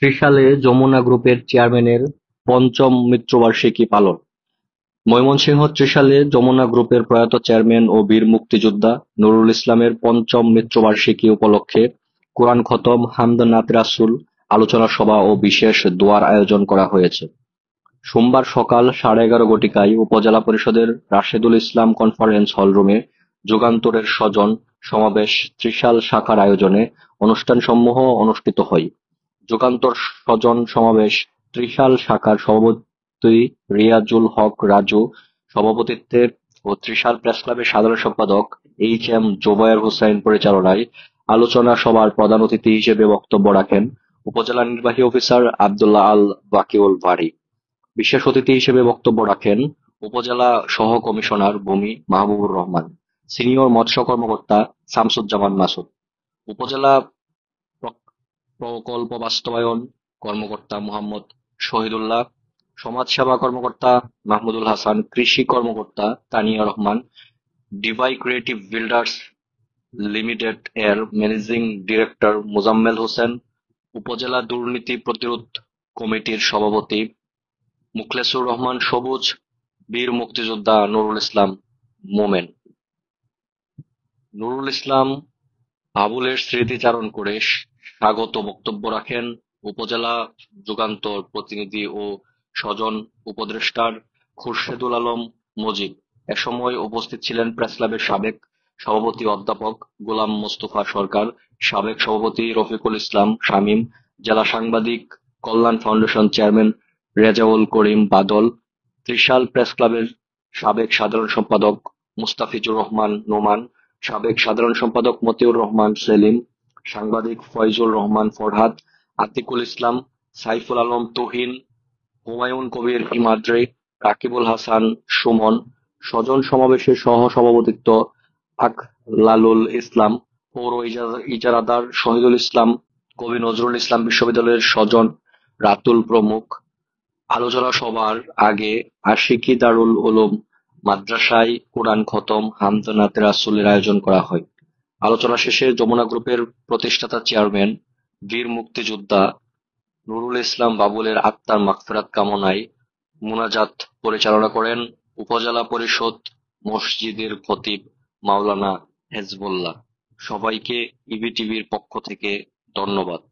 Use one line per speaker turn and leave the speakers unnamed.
ত্রিশালে যমুনা গ্রুপের চেয়ারম্যানের পঞ্চম মৃত্যুবার্ষিকী পালন। ময়মনসিংহ ত্রিশালে যমুনা গ্রুপের প্রয়াত চেয়ারম্যান ও বীর মুক্তিযোদ্ধা নুরুল ইসলামের পঞ্চম মৃত্যুবার্ষিকী উপলক্ষে কোরআন খতম, হামদ নাত রাসূল, আলোচনা সভা ও বিশেষ দোয়ার আয়োজন করা হয়েছে। সোমবার সকাল 11:30 ঘটিকায় উপজেলা পরিষদের রাশেদুল ইসলাম কনফারেন্স হল রুমে যুগান্তরের স্বজন সমাবেশ ত্রিশাল শাখার আয়োজনে অনুষ্ঠানসমূহ অনুষ্ঠিত হয়। যুগান্তর স্বজন সমাবেশ ত্রিশাল শাখার সভাপতি রিয়াজুল হক রাজু সভাপতিত্বে ও ত্রিশাল প্রেসক্লাবের সাধারণ সম্পাদক এইচ.এম. জোবায়ের হোসেন পরিচালনায় আলোচনা সভার প্রধান অতিথি হিসেবে বক্তব্য রাখেন উপজেলা নির্বাহী অফিসার আব্দুল্লাহ আল ওয়াকিউল বারী। বিশেষ অতিথি হিসেবে বক্তব্য রাখেন উপজেলা সহ কমিশনার ভূমি মাহবুবুর রহমান, সিনিয়র মৎস্য কর্মকর্তা শামসুজ্জামান মাসুদ, উপজেলা প্রকল্প বাস্তবায়ন কর্মকর্তা মোহাম্মদ শহীদুল্লাহ, সমাজসেবা কর্মকর্তা মাহমুদুল হাসান, কৃষি কর্মকর্তা তানিয়া রহমান, ডিভাই ক্রিয়েটিভ বিল্ডার্স লিমিটেড এর ম্যানেজিং ডিরেক্টর মোজাম্মেল হোসেন, উপজেলা দুর্নীতি প্রতিরোধ কমিটির সভাপতি মুখলেসুর রহমান সবুজ, বীর মুক্তিযোদ্ধা নুরুল ইসলাম মোমেন। নুরুল ইসলাম বাবুলের স্মৃতিচারণ করে স্বাগত বক্তব্য রাখেন উপজেলা যুগান্তর প্রতিনিধি ও স্বজন উপদেষ্টার খুরশেদুল আলম মজিদ। এ সময় উপস্থিত ছিলেন প্রেসক্লাবের সাবেক সভাপতি অধ্যাপক গোলাম মোস্তফা সরকার, সাবেক সভাপতি রফিকুল ইসলাম শামীম, জেলা সাংবাদিক কল্যাণ ফাউন্ডেশন চেয়ারম্যান রেজাউল করিম বাদল, ত্রিশাল প্রেসক্লাবের সাবেক সাধারণ সম্পাদক মুস্তাফিজুর রহমান নোমান, সাবেক সাধারণ সম্পাদক মতিউর রহমান সেলিম, সাংবাদিক ফয়জুল রহমান ফরহাদ, আতিকুল ইসলাম, সাইফুল আলম তুহিন, হুমায়ুন কবির ইমাদ্রি, রাকিবুল হাসান সুমন। স্বজন সমাবেশে সহ-সভাপতিত্ব আকলালুল ইসলাম, পৌর ইজারাদার শহীদুল ইসলাম, কবি নজরুল ইসলাম বিশ্ববিদ্যালয়ের স্বজন রাতুল প্রমুখ। আলোচনা সভার আগে আশিকি দারুল উলুম মাদ্রাসায় কোরআন খতম, হামদ নাতে রাসূলের আয়োজন করা হয়। আলোচনা শেষে যমুনা গ্রুপের প্রতিষ্ঠাতা চেয়ারম্যান বীর মুক্তিযোদ্ধা নুরুল ইসলাম বাবুলের আত্মার মাগফিরাত কামনায় মুনাজাত পরিচালনা করেন উপজেলা পরিষদ মসজিদের খতিব মাওলানা হেজবুল্লাহ। সবাইকে ইবিটিভির পক্ষ থেকে ধন্যবাদ।